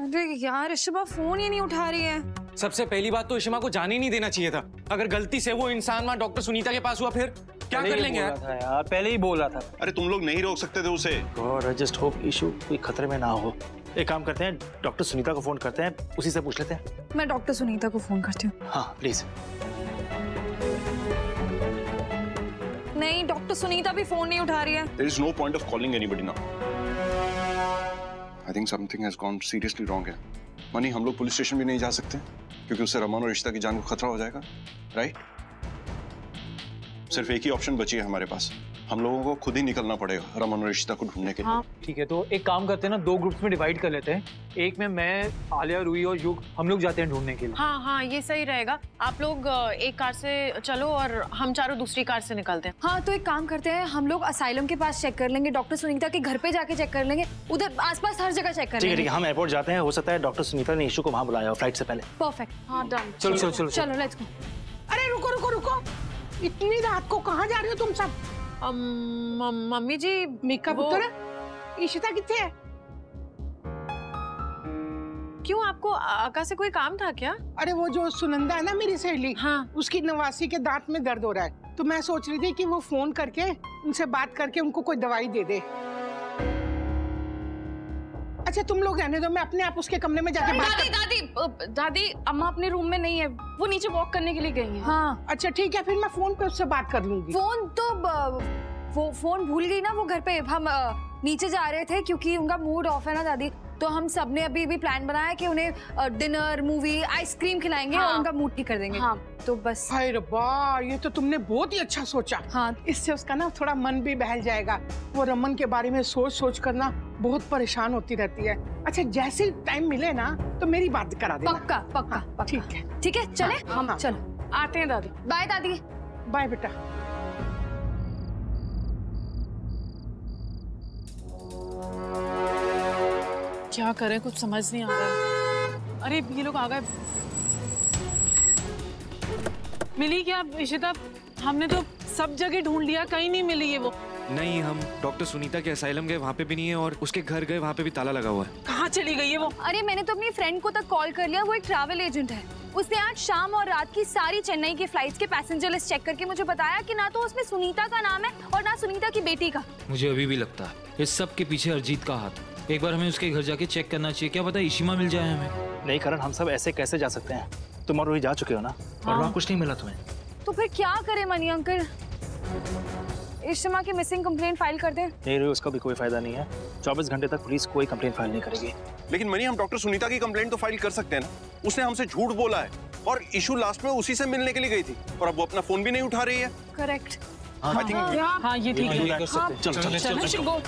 अरे यार इशिमा फोन ही नहीं उठा रही है। सबसे पहली बात तो इशिमा को जाने नहीं देना चाहिए था। अगर गलती से वो इंसान वहाँ डॉक्टर सुनीता के पास हुआ फिर क्या कर लेंगे यार? पहले ही बोला था। अरे तुम लोग नहीं रोक सकते थे उसे। God I just hope issue कोई खतरे में ना हो। एक काम करते हैं, डॉक्टर सुनीता को फोन करते हैं, उसी से पूछ लेते हैं। मैं डॉक्टर सुनीता को फोन करती हूँ। हाँ प्लीज। नहीं, डॉक्टर सुनीता भी फोन नहीं उठा रही है। There is no point of calling anybody now. I think something has gone seriously wrong है। मनी, हम लोग पुलिस स्टेशन भी नहीं जा सकते क्योंकि उससे रमन और रिश्ता की जान को खतरा हो जाएगा, राइट? सिर्फ एक ही ऑप्शन बची है हमारे पास। हम लोगों को खुद ही निकलना पड़ेगा रमन और रिश्ता को ढूंढने के लिए। हाँ ठीक है, तो एक काम करते हैं ना, 2 ग्रुप्स में डिवाइड कर लेते हैं। एक में मैं, आलिया, रूही और युग हम लोग जाते हैं ढूंढने के लिए। हाँ हाँ ये सही रहेगा। आप लोग एक कार से चलो और हम चारों दूसरी कार से निकलते हैं। हाँ तो एक काम करते हैं, हम लोग असाइलम के पास चेक कर लेंगे, डॉक्टर सुनीता के घर पे जाके चेक कर लेंगे, उधर आसपास हर जगह चेक कर लेंगे। ठीक है, हम एयरपोर्ट जाते हैं। हो सकता है डॉक्टर सुनीता ने इशू को वहाँ बुलाया हो फ्लाइट से पहले। परफेक्ट, हाँ डन। चलो चलो चलो चलो लेट्स गो। अरे रुको रुको रुको, इतनी रात को कहाँ जा रहे हो तुम सब? मम्मी जी मीका पुत्र, इशिता किथे है? क्यों, आपको आका से कोई काम था क्या? अरे वो जो सुनंदा है ना मेरी सहेली, हाँ उसकी नवासी के दांत में दर्द हो रहा है, तो मैं सोच रही थी कि वो फोन करके उनसे बात करके उनको कोई दवाई दे दे। अच्छा तुम लोग रहने दो, मैं अपने आप उसके कमरे में जाके बात दादी अम्मा अपने रूम में नहीं है, वो नीचे वॉक करने के लिए गई हैं। हाँ अच्छा ठीक है, फिर मैं फोन पे उससे बात कर लूंगी। फोन तो वो फोन भूल गई ना वो घर पे। हम नीचे जा रहे थे क्योंकि उनका मूड ऑफ है ना दादी, तो हम सबने अभी भी प्लान बनाया कि उन्हें डिनर, मूवी, आइसक्रीम खिलाएंगे और उनका मूड ठीक कर देंगे। हाँ तो बस। हाय रब्बा, ये तो तुमने बहुत ही अच्छा सोचा। हाँ इससे उसका ना थोड़ा मन भी बहल जाएगा। वो रमन के बारे में सोच सोच कर ना बहुत परेशान होती रहती है। अच्छा जैसे टाइम मिले ना तो मेरी बात करा देना। पक्का पक्का हाँ, पक्का। ठीक है चले। हाँ, चलो आते हैं दादी। बाय दादी। बाय बेटा। क्या करें, कुछ समझ नहीं आ रहा। अरे ये लोग आ गए। मिली क्या इशिता? हमने तो सब जगह ढूंढ लिया, कहीं नहीं मिली है वो। नहीं, हम डॉक्टर सुनीता के असाइलम गए, वहाँ पे भी नहीं है, और उसके घर गए, वहाँ पे भी ताला लगा हुआ है। कहाँ चली गई है वो? अरे मैंने तो अपनी फ्रेंड को तक कॉल कर लिया, वो एक ट्रैवल एजेंट है। उसने आज शाम और रात की सारी चेन्नई की फ्लाइट्स के पैसेंजर लिस्ट चेक करके मुझे बताया कि ना तो उसमें सुनीता का नाम है और ना सुनीता की बेटी का। मुझे अभी भी लगता है इस सब के पीछे अरिजीत का हाथ। एक बार हमें उसके घर जाके चेक करना चाहिए, क्या पता इशिमा मिल जाए हमें। नहीं करण, हम सब ऐसे कैसे जा सकते हैं? तुम और रोहित जा चुके हो ना, और वहाँ कुछ नहीं मिला तुम्हें। तो फिर क्या करे मनी अंकल? इशिमा की मिसिंग कंप्लेंट फाइल कर दें? नहीं रोहित, उसका भी कोई फायदा नहीं है। 24 घंटे तक पुलिस कोई कंप्लेंट फाइल नहीं करेगी। लेकिन मनी, हम डॉक्टर सुनीता की कंप्लेंट तो फाइल कर सकते हैं ना। उसने हमसे झूठ बोला है और इशू लास्ट में उसी से मिलने के लिए गई थी, और अब वो अपना फोन भी नहीं उठा रही है। करेक्ट। आई थिंक हाँ ये ठीक है। चलो।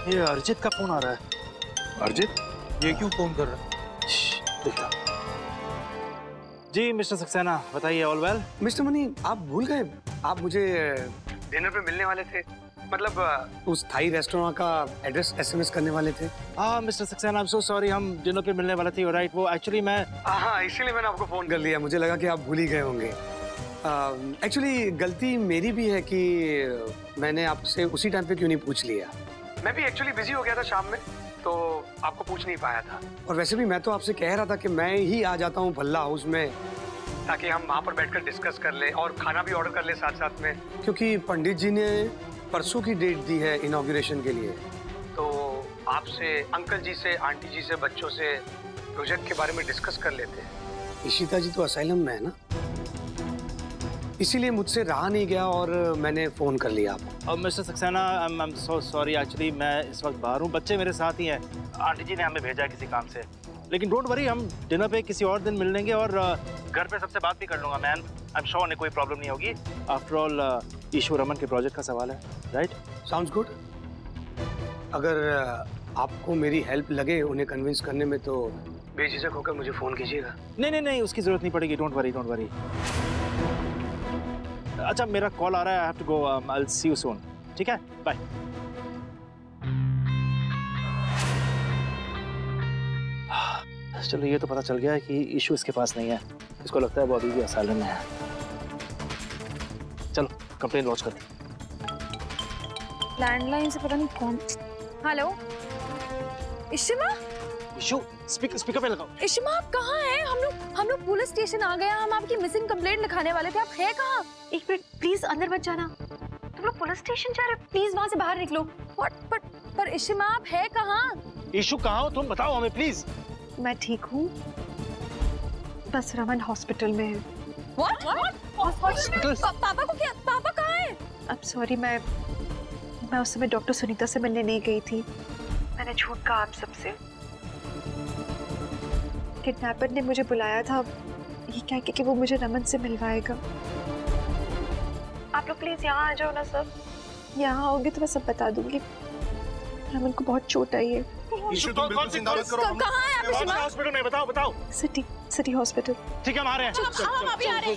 ये अरिजीत का फोन आ रहा है। अर्जित, ये क्यों फोन कर रहा है? देखता। जी मिस्टर सक्सेना, बताइए। All well? मिस्टर मनी, आप भूल गए, आप मुझे डिनर पे मिलने वाले थे, मतलब उस थाई रेस्टोरेंट का एड्रेस एसएमएस करने वाले थे। हाँ mister Saxena, I am so sorry, हम डिनर पे मिलने वाले थे। राइट, वो एक्चुअली मैं हाँ इसीलिए मैंने आपको फोन कर लिया, मुझे लगा कि आप भूल ही गए होंगे। एक्चुअली गलती मेरी भी है कि मैंने आपसे उसी टाइम पे क्यों नहीं पूछ लिया। मैं भी एक्चुअली बिजी हो गया था शाम में, तो आपको पूछ नहीं पाया था। और वैसे भी मैं तो आपसे कह रहा था कि मैं ही आ जाता हूँ भल्ला हाउस में, ताकि हम वहाँ पर बैठकर डिस्कस कर ले और खाना भी ऑर्डर कर ले साथ साथ में, क्योंकि पंडित जी ने परसों की डेट दी है इनॉग्रेशन के लिए। तो आपसे, अंकल जी से, आंटी जी से, बच्चों से प्रोजेक्ट के बारे में डिस्कस कर लेते हैं। इशिता जी तो असाइलम में है ना, इसीलिए मुझसे रहा नहीं गया और मैंने फोन कर लिया आपको। अब mister Saxena, I am so sorry, actually मैं इस वक्त बाहर हूँ, बच्चे मेरे साथ ही हैं। आंटी जी ने हमें भेजा है किसी काम से, लेकिन डोंट वरी, हम डिनर पे किसी और दिन मिल लेंगे और घर पे सबसे बात भी कर लूँगा मैन। आई एम श्योर उन्हें कोई प्रॉब्लम नहीं होगी। आफ्टर ऑल ईशू रमन के प्रोजेक्ट का सवाल है, राइट? Sounds good. अगर आपको मेरी हेल्प लगे उन्हें कन्विंस करने में तो बेझिझक होकर मुझे फोन कीजिएगा। नहीं, उसकी जरूरत नहीं पड़ेगी, डोंट वरी। अच्छा, मेरा कॉल आ रहा है, I have to go, I will see you soon. ठीक है, बाय। चलो ये तो पता चल गया है कि इशू इसके पास नहीं है। इसको लगता है वो अभी भी असाइलम में है। चलो कंप्लेन लॉन्च करते हैं। लैंडलाइन से पता नहीं कौन। हेलो इशिमा। इशू स्पीकर पे लगाओ। इशिमा आप कहाँ हैं? हम लोग पुलिस स्टेशन आ गए। हम आपकी मिसिंग कंप्लेंट लिखाने वाले थे। आप है कहाँ? एक मिनट प्लीज अंदर मत जाना। तुम लोग पुलिस स्टेशन जा रहे हो? प्लीज वहाँ से बाहर निकलो। पर इशिमा आप है कहाँ? इशू कहाँ हो तुम? बताओ हमें प्लीज। मैं ठीक हूँ, बस रमन हॉस्पिटल में है। पापा को क्या? पापा कहाँ है? अब सॉरी, मैं उस समय डॉक्टर सुनीता से मिलने नहीं गई थी। मैंने झूठ कहा आप सबसे। किडनैपर ने मुझे बुलाया था ये कह के कि वो मुझे रमन से मिलवाएगा। आप लोग प्लीज यहाँ आ जाओ ना सब। यहाँ आओगे तो मैं सब बता दूंगी। रमन को बहुत चोट आई है। इशू तुम बिल्कुल चिंता मत करो। कहाँ है आप इशिमा? हॉस्पिटल में बताओ। City hospital. ठीक है हम आ रहे हैं। हम अभी आ रहे हैं।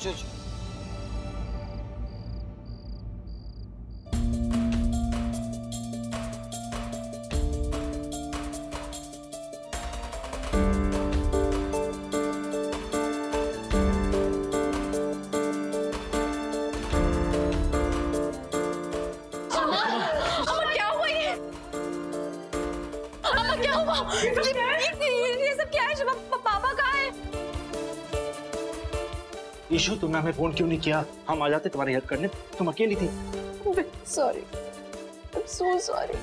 ये सब क्या है? पापा कहाँ है? इशू तुमने हमें फोन क्यों नहीं किया? हम आ जाते तुम्हारी हेल्प करने। तुम अकेली थी। Sorry, I am so sorry.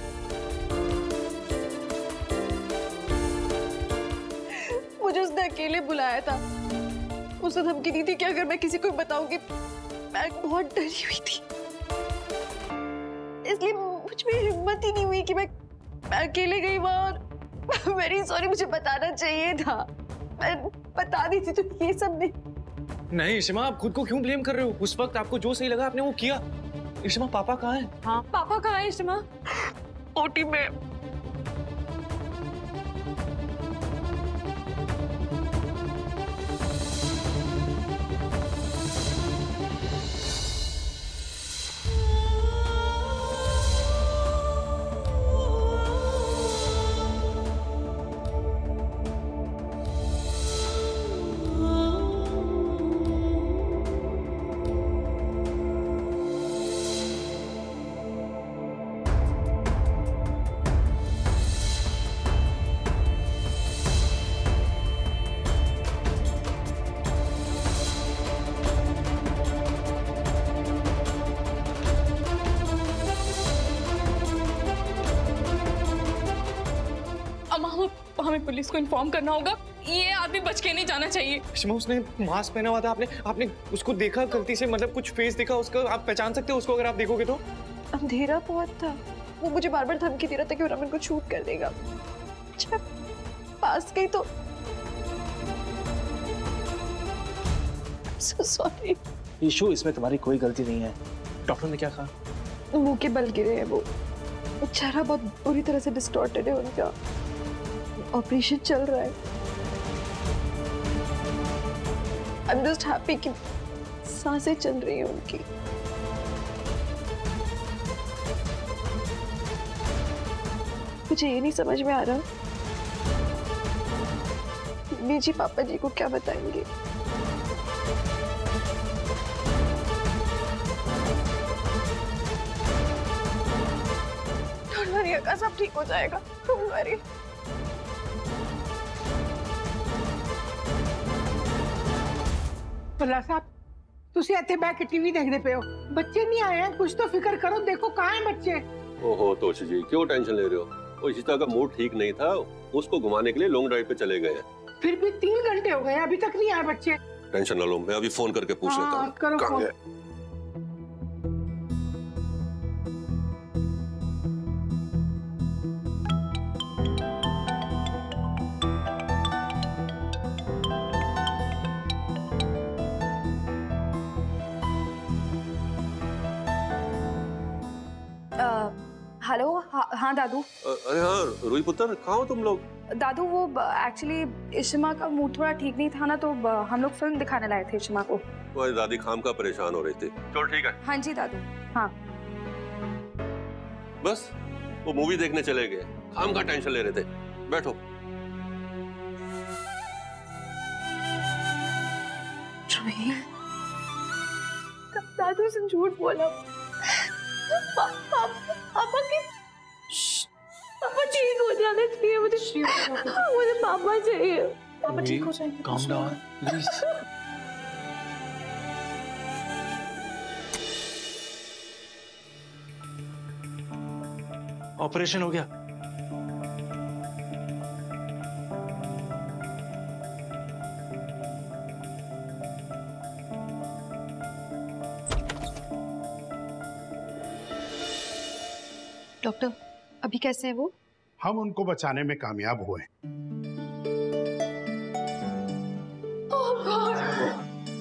मुझे उसने अकेले बुलाया था। उसने धमकी दी थी कि अगर मैं किसी को बताऊंगी। मैं बहुत डरी हुई थी, इसलिए मुझ में हिम्मत ही नहीं हुई कि मैं अकेले गई वहां। वेरी सॉरी, मुझे बताना चाहिए था। मैं बता दी थी तो ये सब नहीं इशिमा, आप खुद को क्यों ब्लेम कर रहे हो? उस वक्त आपको जो सही लगा आपने वो किया। इशिमा पापा कहाँ हैं? हाँ पापा कहाँ हैं इशिमा? ओटी में। हमें पुलिस को इन्फॉर्म करना होगा। ये आदमी बच के नहीं जाना चाहिए। इशिमा उसने मास्क पहना हुआ था। आपने उसको देखा गलती से? मतलब कुछ फेस देखा उसका? आप पहचान सकते हो उसको अगर आप देखोगे तो? अंधेरा बहुत था। वो मुझे बार बार धमकी दे रहा था कि वो रमन को शूट कर देगा। जब मैं पास गई तो so sorry। इशू इसमें तुम्हारी कोई गलती नहीं है। डॉक्टर ने क्या कहा? मुंह के बल गिरे हैं वो। चेहरा बहुत बुरी तरह से डिस्टॉर्टेड है उनका। ऑपरेशन चल रहा है। I'm just happy कि सांसें चल रही हैं उनकी। मुझे ये नहीं समझ में आ रहा निजी पापा जी को क्या बताएंगे। Don't worry, अक्का, सब ठीक हो जाएगा। Don't worry। भला साहब तुसी इत्थे बैठ के टीवी देखदे पे हो। बच्चे नहीं आए हैं, कुछ तो फिक्र करो। देखो कहाँ हैं बच्चे? ओहो तोशी जी, क्यों टेंशन ले रहे हो? वो इशिता का मूड ठीक नहीं था, उसको घुमाने के लिए लॉन्ग ड्राइव पे चले गए हैं। फिर भी 3 घंटे हो गए, अभी तक नहीं आए बच्चे। टेंशन ना लो, मैं अभी फोन करके पूछ लेता हूँ करो कहाँ फोन। गए। हेलो। हाँ दादू। अरे हाँ रूही पुत्र, कहाँ हो तुम लोग? दादू वो एक्चुअली इशिमा का मूड थोड़ा ठीक नहीं था ना, तो हम लोग फिल्म दिखाने लाए थे इशिमा को। तुम्हारी दादी खाम का परेशान हो रही थी। चलो ठीक है। हाँ जी दादू। हाँ बस वो मूवी देखने चले गए, खाम का टेंशन ले रहे थे। बैठो। दादू से झूठ बोला। पापा ठीक हो जाने चाहिए, मुझे पापा चाहिए। पापा ठीक हो जाएंगे। Calm down, please. ऑपरेशन हो गया। डॉक्टर अभी कैसे है वो? हम उनको बचाने में कामयाब हुए।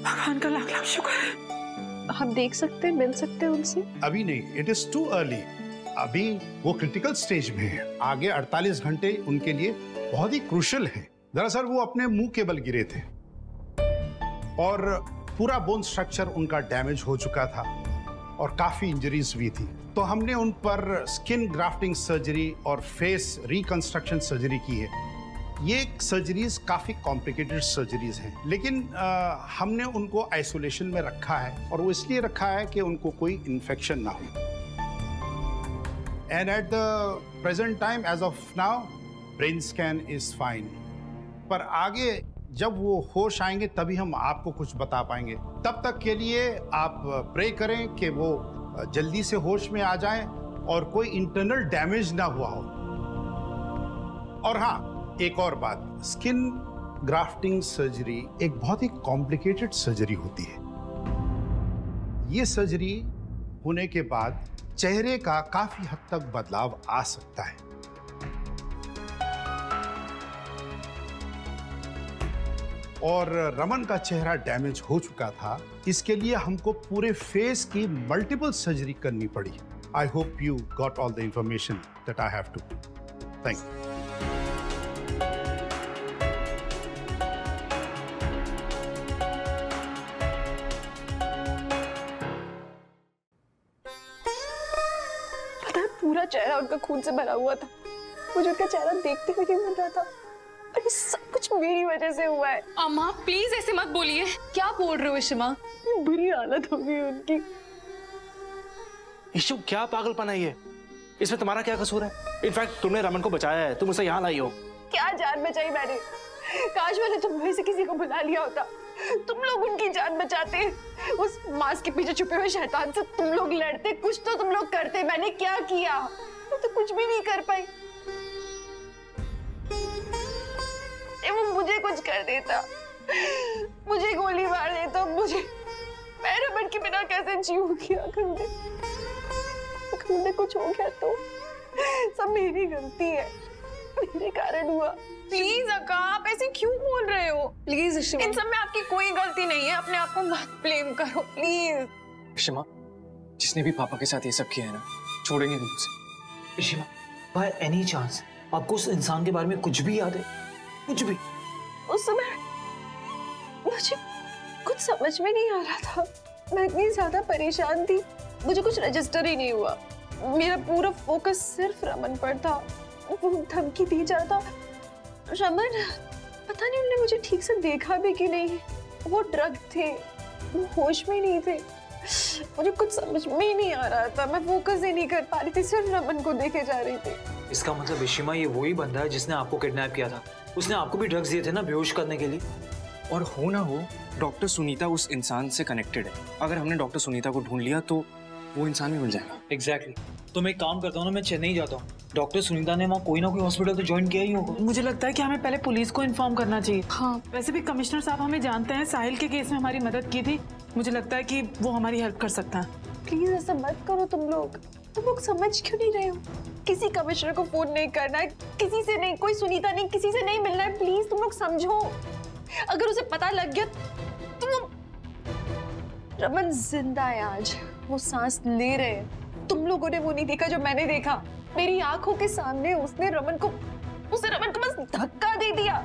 भगवान का लाख लाख शुक्र है। हम देख सकते हैं, मिल सकते हैं उनसे? अभी नहीं, इट इज टू अर्ली। अभी वो क्रिटिकल स्टेज में है। आगे 48 घंटे उनके लिए बहुत ही क्रूशियल है। दरअसल वो अपने मुंह के बल गिरे थे और पूरा बोन स्ट्रक्चर उनका डैमेज हो चुका था और काफी इंजरीज भी थी। तो हमने उन पर स्किन ग्राफ्टिंग सर्जरी और फेस रिकंस्ट्रक्शन सर्जरी की है। ये सर्जरीज काफी कॉम्प्लिकेटेड सर्जरीज हैं, लेकिन हमने उनको आइसोलेशन में रखा है और वो इसलिए रखा है कि उनको कोई इन्फेक्शन ना हो। And at the present time as of now brain scan is fine. पर आगे जब वो होश आएंगे तभी हम आपको कुछ बता पाएंगे। तब तक के लिए आप प्रे करें कि वो जल्दी से होश में आ जाएं और कोई इंटरनल डैमेज ना हुआ हो। और हाँ, एक और बात, स्किन ग्राफ्टिंग सर्जरी एक बहुत ही कॉम्प्लिकेटेड सर्जरी होती है। ये सर्जरी होने के बाद चेहरे का काफी हद तक बदलाव आ सकता है। और रमन का चेहरा डैमेज हो चुका था, इसके लिए हमको पूरे फेस की मल्टीपल सर्जरी करनी पड़ी। I hope you got all the information that I have to. Thank you. पता है, पूरा चेहरा उनका खून से भरा हुआ था। मुझे उनका चेहरा देखते हुए नहीं मिल रहा था। और ये सब कुछ मेरी वजह से हुआ है। अम्मा प्लीज ऐसे मत बोलिए। क्या बोल रहे हो इशिमा? बुरी हालत हो गई उनकी। इशू, क्या पागलपन है ये? इसमें तुम्हारा क्या कसूर है? इनफैक्ट तुमने रमन को बचाया है, तुम उसे यहाँ लाई हो। क्या जान बचाई मैंने? काश मैंने तुम में से किसी को बुला लिया होता। तुम लोग उनकी जान बचाते, उस मास्क के पीछे छुपे हुए शैतान से तुम लोग लड़ते, कुछ तो तुम लोग करते। मैंने क्या किया? मैं तो कुछ भी नहीं कर पाई। वो मुझे कुछ कर देता, मुझे गोली मार देता, मैं रमन के बिना कैसे जीऊंगी? अगर कुछ हो गया तो सब मेरी गलती है, मेरे कारण हुआ। प्लीज अक्का, आप ऐसे क्यों बोल रहे हो? प्लीज इशिमा, इन सब में आपकी कोई गलती नहीं है। अपने आप को मत ब्लेम करो प्लीज। इशिमा, जिसने भी पापा के साथ ये सब किया है ना, छोड़ेंगे नहीं उसे। इशिमा, बाय एनी चांस आपको उस इंसान के बारे में कुछ भी याद है? कुछ भी? उस समय मुझे कुछ समझ में नहीं आ रहा था। मैं इतनी ज्यादा परेशान थी, मुझे कुछ रजिस्टर ही नहीं हुआ। मेरा पूरा फोकस सिर्फ रमन पर था। वो धमकी दी जा रहा था। रमन, पता नहीं उन्होंने मुझे ठीक से देखा भी कि नहीं। वो ड्रग थे, वो होश में नहीं थे। मुझे कुछ समझ में ही नहीं आ रहा था। मैं फोकस ही नहीं कर पा रही थी, सिर्फ रमन को देखे जा रही थी। इसका मतलब इशिमा, ये वही बंदा है जिसने आपको किडनैप किया था। उसने आपको भी ड्रग्स दिए थे ना, बेहोश करने के लिए। और हो ना हो, डॉक्टर सुनीता उस इंसान से कनेक्टेड है। अगर हमने डॉक्टर सुनीता को ढूंढ लिया तो वो इंसान भी मिल जाएगा। एग्जैक्टली। तो मैं एक काम करता हूँ ना, मैं चेन्नई जाता हूँ। डॉक्टर सुनीता ने वहाँ कोई ना कोई हॉस्पिटल तो ज्वाइन किया ही होगा। मुझे लगता है कि हमें पहले पुलिस को इन्फॉर्म करना चाहिए। हाँ, वैसे भी कमिश्नर साहब हमें जानते हैं, साहिल के केस में हमारी मदद की थी। मुझे लगता है कि वो हमारी हेल्प कर सकता है। प्लीज ऐसा मत करो। तुम लोग समझ क्यों नहीं रहे हो? किसी कमिश्नर को फोन नहीं करना है, किसी से नहीं, कोई सुनीता नहीं, किसी से नहीं मिलना है। प्लीज तुम लोग समझो। अगर उसे पता लग गया तो रमन जिंदा है आज, वो सांस ले रहे हैं। तुम लोगों ने वो नहीं देखा जो मैंने देखा। मेरी आंखों के सामने उसने रमन को बस धक्का दे दिया।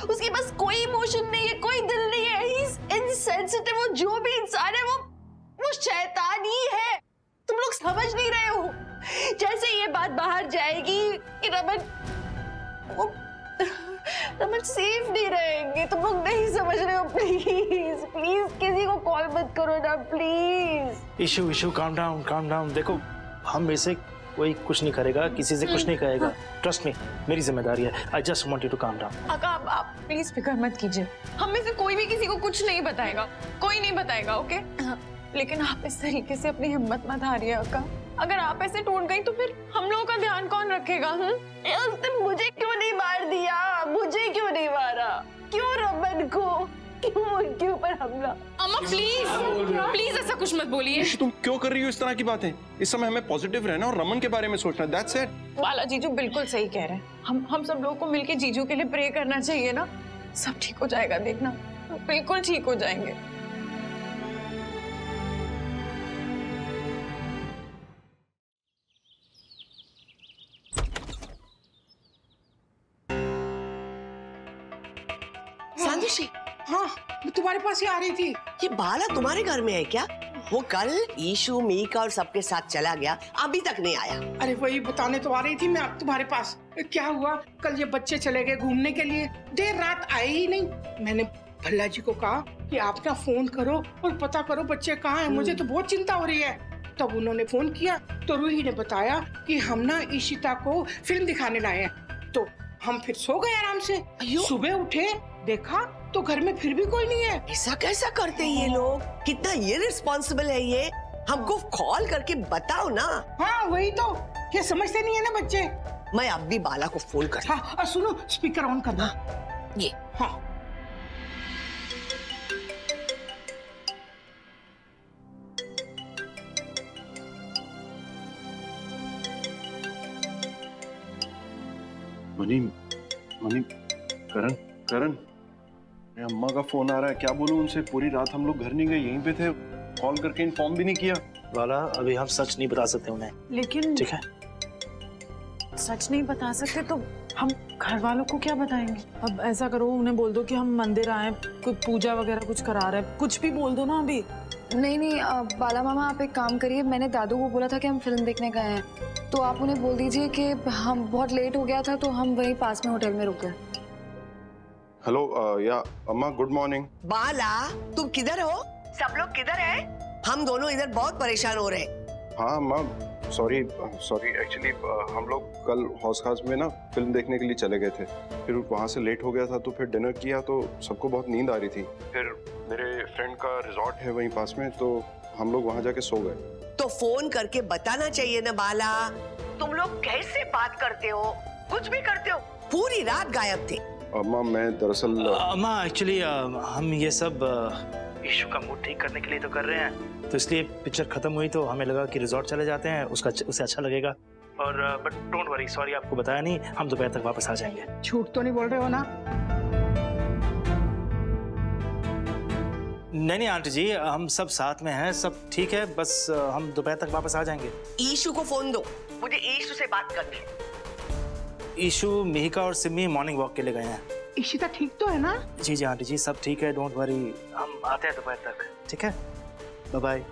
उसके पास कोई इमोशन नहीं है, कोई दिल नहीं है। He is insensitive. वो जो भी इंसान है वो शैतान ही है। तुम लोग समझ नहीं रहे हो। जैसे ये बात बाहर जाएगी कि रमन रमन सेफ नहीं रहेंगे, तुम लोग नहीं समझ रहे हो। प्लीज प्लीज किसी को कॉल मत करो ना प्लीज। Ishu calm down. देखो हम में से कोई कुछ नहीं करेगा, किसी से कुछ नहीं कहेगा, ट्रस्ट मी, मेरी जिम्मेदारी है। I just want you to calm down. अका आप प्लीज फिक्र मत कीजिए, हम में से कोई भी किसी को कुछ नहीं बताएगा, कोई नहीं बताएगा, ओके? लेकिन आप इस तरीके से अपनी हिम्मत मत हारिए अका। अगर आप ऐसे टूट गई तो फिर हम लोगों का ध्यान कौन रखेगा? उसने मुझे क्यों नहीं मार दिया? मुझे क्यों नहीं मारा? क्यों रमन को? क्यों उनके ऊपर हमला? अम्मा प्लीज ऐसा कुछ मत बोलिए। तुम क्यों कर रही हो इस तरह की बातें? इस समय हमें पॉजिटिव रहना और रमन के बारे में सोचना। That's it. बाला जीजू बिल्कुल सही कह रहे हैं। हम सब लोगों को मिलके जीजू के लिए प्रे करना चाहिए ना। सब ठीक हो जाएगा, देखना बिल्कुल ठीक हो जाएंगे। सांदुशी, हाँ मैं तुम्हारे पास ही आ रही थी। ये बाला तुम्हारे घर में है क्या? वो कल ईशु मीका और सबके साथ चला गया, अभी तक नहीं आया। अरे वही बताने तो आ रही थी मैं अब तुम्हारे पास। क्या हुआ, कल ये बच्चे चले गए घूमने के लिए, देर रात आए ही नहीं। मैंने भल्ला जी को कहा कि आप ना फोन करो और पता करो बच्चे कहाँ हैं, मुझे तो बहुत चिंता हो रही है। तब उन्होंने फोन किया तो रूही ने बताया कि हम ना ईशिता को फिल्म दिखाने लाए हैं। तो हम फिर सो गए आराम से। सुबह उठे देखा तो घर में फिर भी कोई नहीं है। ऐसा कैसा करते हैं ये लोग? कितना ये रिस्पॉन्सिबल है ये? हमको कॉल करके बताओ ना। हाँ वही तो, ये समझते नहीं है ना बच्चे। मैं अब भी बाला को फोन कर। हाँ और सुनो, स्पीकर ऑन करना। ये हाँ मनी करण मेरी अम्मा का फोन आ रहा है। क्या बोलूं उनसे? पूरी रात हम लोग घर नहीं गए, यहीं पे थे, कॉल करके इन्फॉर्म भी नहीं किया। बाला अभी हम सच नहीं बता सकते उन्हें। लेकिन ठीक है, सच नहीं बता सकते तो हम घर वालों को क्या बताएंगे? अब ऐसा करो, उन्हें बोल दो कि हम मंदिर आए, कुछ पूजा वगैरह कुछ करा रहे, कुछ भी बोल दो ना अभी। नहीं बाला मामा आप एक काम करिए, मैंने दादू को बोला था कि हम फिल्म देखने गए हैं, तो आप उन्हें बोल दीजिए कि हम बहुत लेट हो गया था तो हम वहीं पास में होटल में रुक गए। हेलो या अम्मा, गुड मॉर्निंग। बाला तुम किधर हो? सब लोग किधर हैं? हम दोनों इधर बहुत परेशान हो रहे हैं। हाँ अम्मा, सॉरी एक्चुअली हम लोग कल हौस खास में ना फिल्म देखने के लिए चले गए थे, फिर वहाँ से लेट हो गया था तो फिर डिनर किया तो सबको बहुत नींद आ रही थी। फिर मेरे फ्रेंड का रिजॉर्ट है वहीं पास में, तो हम लोग वहाँ जाके सो गए। तो फोन करके बताना चाहिए ना बाला। तुम लोग कैसे बात करते हो, कुछ भी करते हो, पूरी रात गायब थे। अम्मा मैं दरअसल अम्मा एक्चुअली हम ये सब इशू का मूड ठीक करने के लिए तो कर रहे हैं, तो इसलिए पिक्चर खत्म हुई तो हमें लगा कि रिजॉर्ट चले जाते हैं, उसे अच्छा लगेगा। और बट डोंट वरी, सॉरी आपको बताया नहीं, हम दोपहर तक वापस आ जाएंगे। झूठ तो नहीं बोल रहे हो ना? नहीं आंटी जी, हम सब साथ में हैं, सब ठीक है, बस हम दोपहर तक वापस आ जाएंगे। ईशु को फोन दो, मुझे ईशु से बात करनी है। ईशु, मिहिका और सिमी मॉर्निंग वॉक के लिए गए हैं। ईशिता ठीक तो है ना? जी आंटी जी, सब ठीक है, डोंट वरी, हम आते हैं दोपहर तक, ठीक है? Bye bye.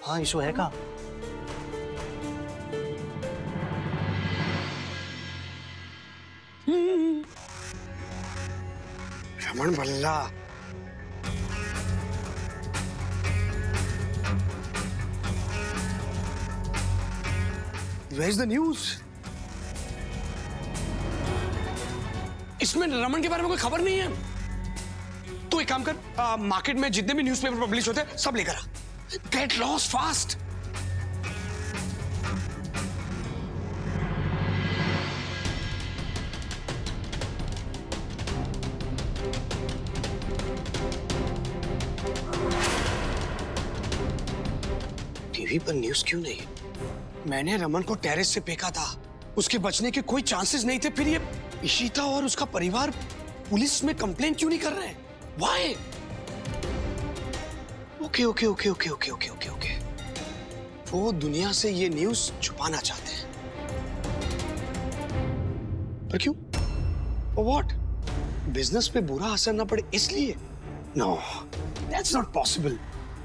हाँ ईशु है कहाँ? Raman Bhalla, Where's the news? इसमें रमन के बारे में कोई खबर नहीं है। तू एक काम कर, मार्केट में जितने भी न्यूज़पेपर पब्लिश होते हैं सब लेकर आ। Get lost fast. टीवी पर न्यूज़ क्यों नहीं? मैंने रमन को टेरेस से फेंका था, उसके बचने के कोई चांसेस नहीं थे, फिर ये इशिता और उसका परिवार पुलिस में कंप्लेन क्यों नहीं कर रहे हैं? Why? ओके। वो दुनिया से ये न्यूज़ छुपाना चाहते हैं, पर क्यों? For what? बिजनेस पे बुरा असर ना पड़े इसलिए? No, that's not possible.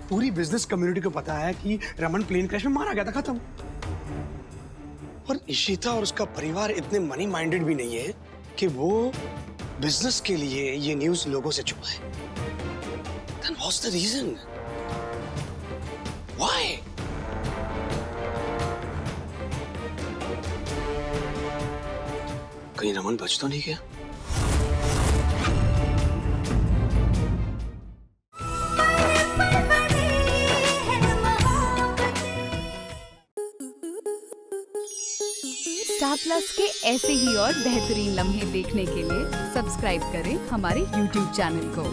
पूरी बिजनेस कम्युनिटी को पता है कि रमन प्लेन क्रैश में मारा गया था, खत्म। और इशिता और उसका परिवार इतने मनी माइंडेड भी नहीं है कि वो बिजनेस के लिए ये न्यूज़ लोगों से छुपाए। Then what's the reason? Why? कहीं रमन बच तो नहीं गया? स्टार प्लस के ऐसे ही और बेहतरीन लम्हे देखने के लिए सब्सक्राइब करें हमारे YouTube चैनल को।